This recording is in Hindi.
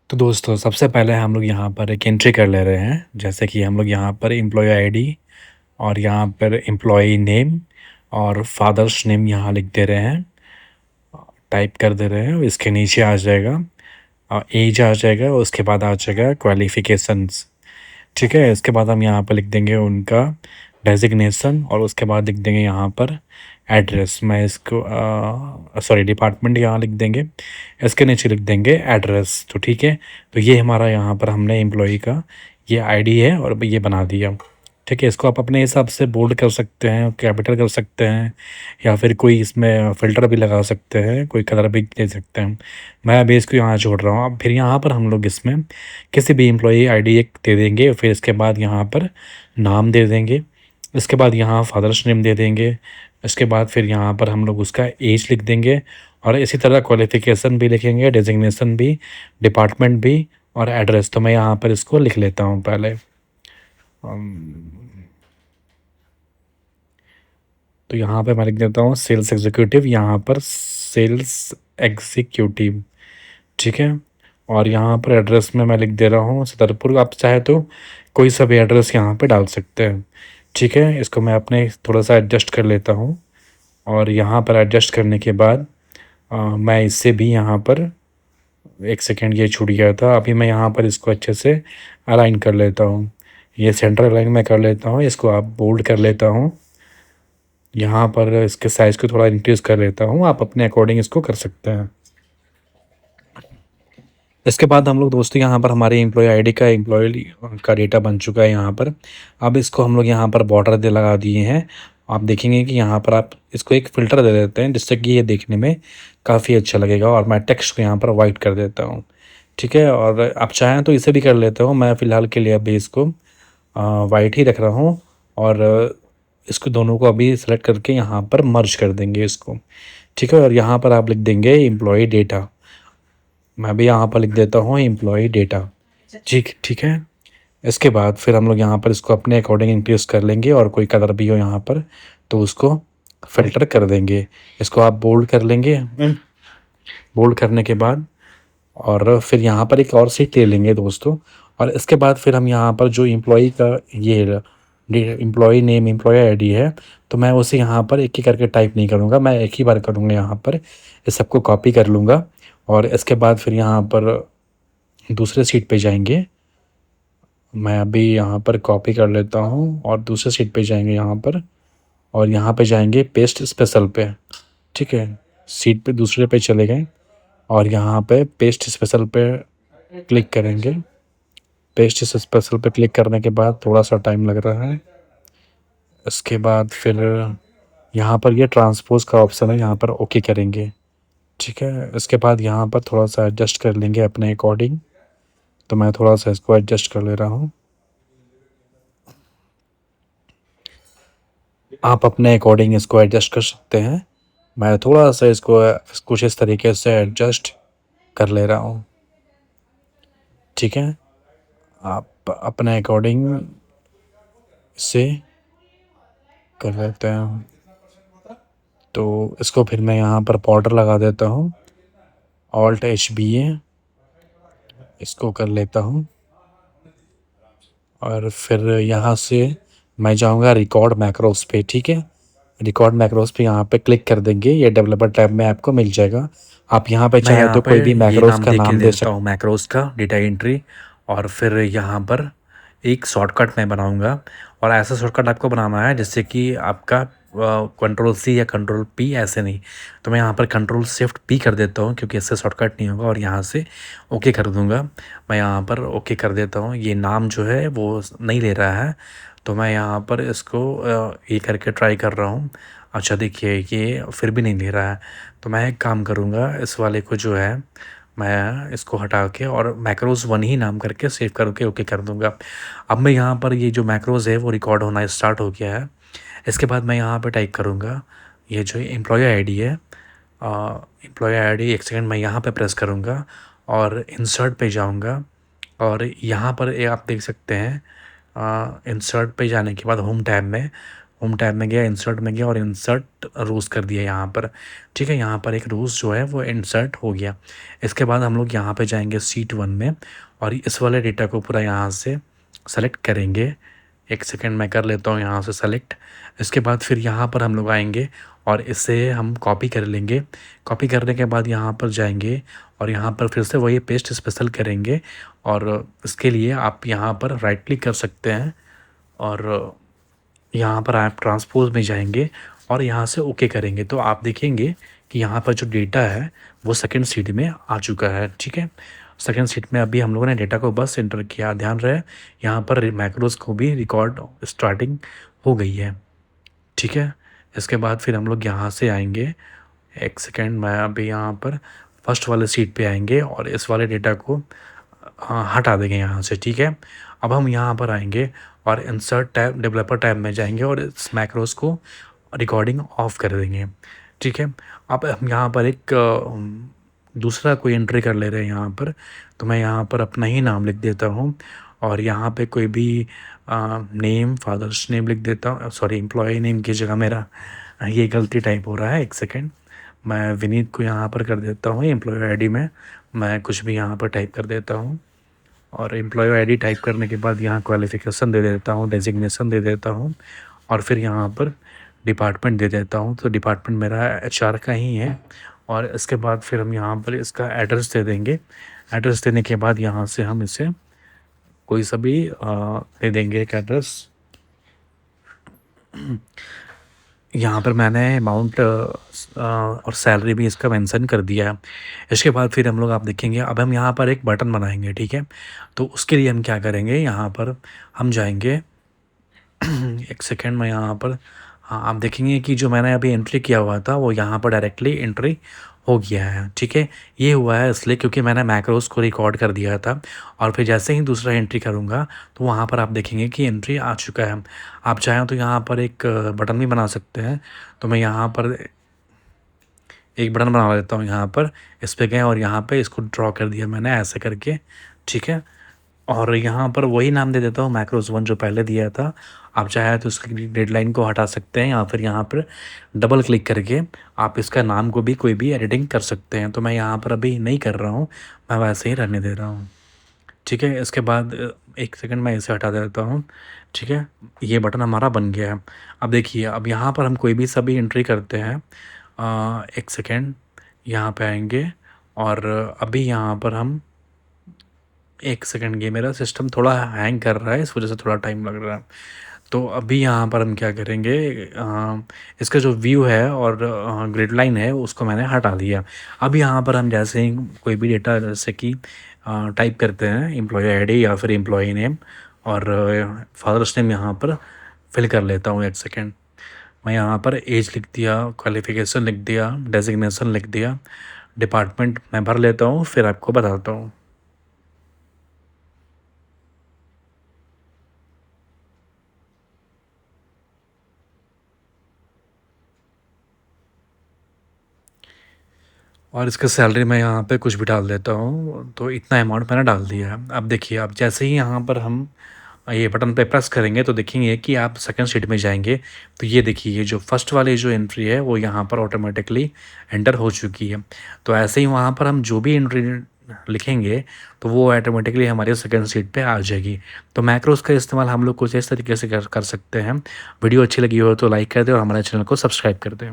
तो दोस्तों सबसे पहले हम लोग यहाँ पर एक एंट्री कर ले रहे हैं। जैसे कि हम लोग यहाँ पर एम्प्लॉय आईडी और यहाँ पर एम्प्लॉई नेम और फादर्स नेम यहाँ लिख दे रहे हैं, टाइप कर दे रहे हैं। इसके नीचे आ जाएगा एज आ जाएगा, उसके बाद आ जाएगा क्वालिफ़िकेशंस। ठीक है, इसके बाद हम यहाँ पर लिख देंगे उनका डेजिग्नेशन और उसके बाद लिख देंगे यहाँ पर एड्रेस। मैं इसको सॉरी डिपार्टमेंट यहाँ लिख देंगे, इसके नीचे लिख देंगे एड्रेस। तो ठीक है, तो ये हमारा यहाँ पर हमने एम्प्लॉई का ये आईडी है और ये बना दिया। ठीक है, इसको आप अपने हिसाब से बोल्ड कर सकते हैं, कैपिटल कर सकते हैं, या फिर कोई इसमें फ़िल्टर भी लगा सकते हैं, कोई कलर भी दे सकते हैं। मैं अभी इसको यहाँ छोड़ रहा हूँ। अब फिर यहाँ पर हम लोग इसमें किसी भी एम्प्लॉई आईडी एक दे देंगे, फिर इसके बाद यहाँ पर नाम दे देंगे, इसके बाद यहाँ फादर्स नेम दे देंगे, इसके बाद फिर यहाँ पर हम लोग उसका एज लिख देंगे और इसी तरह क्वालिफ़िकेशन भी लिखेंगे, डेजिग्नेशन भी, डिपार्टमेंट भी और एड्रेस। तो मैं यहाँ पर इसको लिख लेता हूँ पहले। तो यहाँ पे मैं लिख देता हूँ सेल्स एग्जीक्यूटिव, यहाँ पर सेल्स एग्जीक्यूटिव। ठीक है, और यहाँ पर एड्रेस में मैं लिख दे रहा हूँ छतरपुर। आप चाहे तो कोई सा भी एड्रेस यहाँ पे डाल सकते हैं। ठीक है, इसको मैं अपने थोड़ा सा एडजस्ट कर लेता हूँ और यहाँ पर एडजस्ट करने के बाद मैं इससे भी यहाँ पर एक सेकेंड ये छूट गया था। अभी मैं यहाँ पर इसको अच्छे से अलाइन कर लेता हूँ। ये सेंटर अलाइन मैं कर लेता हूँ, इसको आप बोल्ड कर लेता हूँ। यहाँ पर इसके साइज़ को थोड़ा इंक्रीज़ कर लेता हूँ, आप अपने अकॉर्डिंग इसको कर सकते हैं। इसके बाद हम लोग दोस्तों यहाँ पर हमारे एम्प्लॉय आईडी का एम्प्लॉय का डेटा बन चुका है यहाँ पर। अब इसको हम लोग यहाँ पर बॉर्डर दे लगा दिए हैं। आप देखेंगे कि यहाँ पर आप इसको एक फ़िल्टर दे देते हैं जिससे कि ये देखने में काफ़ी अच्छा लगेगा, और मैं टेक्स्ट को यहाँ पर वाइट कर देता हूँ। ठीक है, और आप चाहें तो इसे भी कर लेते हो। मैं फ़िलहाल के लिए अभी इसको वाइट ही रख रहा हूँ और इसको दोनों को अभी सेलेक्ट करके यहाँ पर मर्ज कर देंगे इसको। ठीक है, और यहाँ पर आप लिख देंगे एम्प्लॉय डेटा। मैं भी यहाँ पर लिख देता हूँ एम्प्लॉय डेटा। ठीक ठीक है, इसके बाद फिर हम लोग यहाँ पर इसको अपने अकॉर्डिंग इंक्रीज़ कर लेंगे और कोई कलर भी हो यहाँ पर तो उसको फ़िल्टर कर देंगे। इसको आप बोल्ड कर लेंगे। बोल्ड करने के बाद और फिर यहाँ पर एक और सीट ले लेंगे दोस्तों, और इसके बाद फिर हम यहाँ पर जो एम्प्लॉई का ये एम्प्लॉई नेम एम्प्लॉय आईडी है, तो मैं उसे यहाँ पर एक एक करके टाइप नहीं करूँगा, मैं एक ही बार करूँगा। यहाँ पर इस सबको कॉपी कर लूँगा और इसके बाद फिर यहाँ पर दूसरे सीट पे जाएंगे। मैं अभी यहाँ पर कॉपी कर लेता हूँ और दूसरे सीट पे जाएंगे यहाँ पर, और यहाँ पे जाएंगे पेस्ट स्पेशल पे। ठीक है, सीट पे दूसरे पे चले गए और यहाँ पे पेस्ट स्पेशल पे क्लिक करेंगे। पेस्ट स्पेशल पे क्लिक करने के बाद थोड़ा सा टाइम लग रहा है। इसके बाद फिर यहाँ पर ये ट्रांसपोज का ऑप्शन है, यहाँ पर ओके करेंगे। ठीक है, इसके बाद यहाँ पर थोड़ा सा एडजस्ट कर लेंगे अपने अकॉर्डिंग। तो मैं थोड़ा सा इसको एडजस्ट कर ले रहा हूँ, आप अपने अकॉर्डिंग इसको एडजस्ट कर सकते हैं। मैं थोड़ा सा इसको कुछ इस तरीके से एडजस्ट कर ले रहा हूँ। ठीक है, आप अपने अकॉर्डिंग इसे कर लेते हैं। तो इसको फिर मैं यहाँ पर बॉर्डर लगा देता हूँ, ऑल्ट HBA इसको कर लेता हूँ और फिर यहाँ से मैं जाऊँगा रिकॉर्ड मैक्रोस पे। ठीक है, रिकॉर्ड मैक्रोस पे यहाँ पे क्लिक कर देंगे, ये डेवलपर टैब में आपको मिल जाएगा। आप यहाँ पे मैं चाहे यहाँ तो पे कोई भी ये मैक्रोस नाम का दे के नाम दे दे देता सकते। हूँ मैक्रोस का डेटा एंट्री, और फिर यहाँ पर एक शॉर्टकट मैं बनाऊँगा। और ऐसा शॉर्टकट आपको बनाना है जिससे कि आपका कंट्रोल-C या कंट्रोल-P ऐसे नहीं। तो मैं यहाँ पर कंट्रोल-Shift-P कर देता हूँ क्योंकि इससे शॉर्टकट नहीं होगा, और यहाँ से ओके कर दूँगा। मैं यहाँ पर ओके कर देता हूँ। ये नाम जो है वो नहीं ले रहा है, तो मैं यहाँ पर इसको ये करके ट्राई कर रहा हूँ। अच्छा देखिए, ये फिर भी नहीं ले रहा है। तो मैं एक काम करूँगा, इस वाले को जो है मैं इसको हटा के और मैक्रोज़ 1 ही नाम करके सेव करके ओके कर दूँगा। अब मैं यहाँ पर ये जो मैक्रोज़ है वो रिकॉर्ड होना स्टार्ट हो गया है। इसके बाद मैं यहाँ पे टाइप करूँगा ये जो एम्प्लॉय आईडी है, एम्प्लॉय आईडी, एक सेकंड मैं यहाँ पे प्रेस करूँगा और इंसर्ट पे जाऊँगा, और यहाँ पर ये आप देख सकते हैं इंसर्ट पे जाने के बाद होम टैब में होम टैब में गया, इंसर्ट में गया और इंसर्ट रोज़ कर दिया यहाँ पर। ठीक है, यहाँ पर एक रोज़ जो है वो इंसर्ट हो गया। इसके बाद हम लोग यहाँ पे जाएंगे शीट 1 में और इस वाले डेटा को पूरा यहाँ से सेलेक्ट करेंगे। एक सेकेंड मैं कर लेता हूँ यहाँ से सेलेक्ट। इसके बाद फिर यहाँ पर हम लोग आएंगे और इसे हम कॉपी कर लेंगे। कॉपी करने के बाद यहाँ पर जाएंगे और यहाँ पर फिर से वही पेस्ट स्पेशल करेंगे और इसके लिए आप यहाँ पर राइट क्लिक कर सकते हैं और यहाँ पर आप ट्रांसपोज में जाएंगे और यहाँ से ओके करेंगे तो आप देखेंगे कि यहाँ पर जो डेटा है वो सेकंड शीट में आ चुका है। ठीक है, सेकंड शीट में अभी हम लोगों ने डेटा को बस एंटर किया। ध्यान रहे यहाँ पर मैक्रोस को भी रिकॉर्ड स्टार्टिंग हो गई है। ठीक है, इसके बाद फिर हम लोग यहाँ से आएंगे। एक सेकेंड, मैं अभी यहाँ पर फर्स्ट वाले शीट पे आएंगे और इस वाले डेटा को हटा देंगे यहाँ से। ठीक है, अब हम यहाँ पर आएंगे और इंसर्ट टैब डेवलपर टैब में जाएंगे और इस मैक्रोस को रिकॉर्डिंग ऑफ कर देंगे। ठीक है, अब हम यहाँ पर एक दूसरा कोई एंट्री कर ले रहे हैं यहाँ पर। तो मैं यहाँ पर अपना ही नाम लिख देता हूँ और यहाँ पे कोई भी नेम फादर्स नेम लिख देता हूँ। सॉरी, एम्प्लॉय नेम की जगह मेरा ये गलती टाइप हो रहा है। एक सेकेंड, मैं विनीत को यहाँ पर कर देता हूँ। एम्प्लॉय आईडी में मैं कुछ भी यहाँ पर टाइप कर देता हूँ और एम्प्लॉय आईडी टाइप करने के बाद यहाँ क्वालिफ़िकेशन दे देता हूँ, डेजिग्नेशन दे देता हूँ और फिर यहाँ पर डिपार्टमेंट दे देता हूँ। तो डिपार्टमेंट मेरा एचआर का ही है और इसके बाद फिर हम यहाँ पर इसका एड्रेस दे देंगे। एड्रेस देने के बाद यहाँ से हम इसे कोई सा भी दे देंगे एक एड्रेस। यहाँ पर मैंने अमाउंट और सैलरी भी इसका मेंशन कर दिया है। इसके बाद फिर हम लोग आप देखेंगे अब हम यहाँ पर एक बटन बनाएंगे। ठीक है, तो उसके लिए हम क्या करेंगे, यहाँ पर हम जाएंगे। एक सेकेंड में यहाँ पर हाँ, आप देखेंगे कि जो मैंने अभी एंट्री किया हुआ था वो यहाँ पर डायरेक्टली एंट्री हो गया है। ठीक है, ये हुआ है इसलिए क्योंकि मैंने मैक्रोस को रिकॉर्ड कर दिया था और फिर जैसे ही दूसरा एंट्री करूँगा तो वहाँ पर आप देखेंगे कि एंट्री आ चुका है। आप चाहें तो यहाँ पर एक बटन भी बना सकते हैं। तो मैं यहाँ पर एक बटन बना देता हूँ। यहाँ पर इस पर गए और यहाँ पर इसको ड्रॉ कर दिया मैंने ऐसे करके। ठीक है, और यहाँ पर वही नाम दे देता हूँ मैक्रोस 1 जो पहले दिया था। आप चाहे तो उसकी डेडलाइन को हटा सकते हैं या फिर यहाँ पर डबल क्लिक करके आप इसका नाम को भी कोई भी एडिटिंग कर सकते हैं। तो मैं यहाँ पर अभी नहीं कर रहा हूँ, मैं वैसे ही रहने दे रहा हूँ। ठीक है, इसके बाद एक सेकंड मैं इसे हटा देता हूँ। ठीक है, ये बटन हमारा बन गया है। अब देखिए, अब यहाँ पर हम कोई भी सभी एंट्री करते हैं। एक सेकेंड, यहाँ पे आएंगे और अभी यहाँ पर हम एक सेकंड, ये मेरा सिस्टम थोड़ा हैंग कर रहा है, इस वजह से थोड़ा टाइम लग रहा है। तो अभी यहाँ पर हम क्या करेंगे, इसका जो व्यू है और ग्रिड लाइन है उसको मैंने हटा दिया। अब यहाँ पर हम जैसे ही कोई भी डेटा जैसे कि टाइप करते हैं एम्प्लॉय आईडी या फिर एम्प्लॉय नेम और फादर्स नेम यहाँ पर फिल कर लेता हूँ। एक सेकेंड, मैं यहाँ पर एज लिख दिया, क्वालिफ़िकेशन लिख दिया, डेजिग्नेशन लिख दिया, डिपार्टमेंट मैं भर लेता हूँ, फिर आपको बताता हूँ। और इसका सैलरी मैं यहाँ पे कुछ भी डाल देता हूँ। तो इतना अमाउंट मैंने डाल दिया है। अब देखिए, अब जैसे ही यहाँ पर हम ये बटन पे प्रेस करेंगे तो देखेंगे कि आप सेकंड शीट में जाएंगे तो ये देखिए, ये जो फर्स्ट वाली जो एंट्री है वो यहाँ पर ऑटोमेटिकली एंटर हो चुकी है। तो ऐसे ही वहाँ पर हम जो भी एंट्री लिखेंगे तो वो ऑटोमेटिकली हमारे सेकंड शीट पे आ जाएगी। तो मैक्रोस का इस्तेमाल हम लोग कुछ इस तरीके से कर सकते हैं। वीडियो अच्छी लगी हो तो लाइक कर दें और हमारे चैनल को सब्सक्राइब कर दें।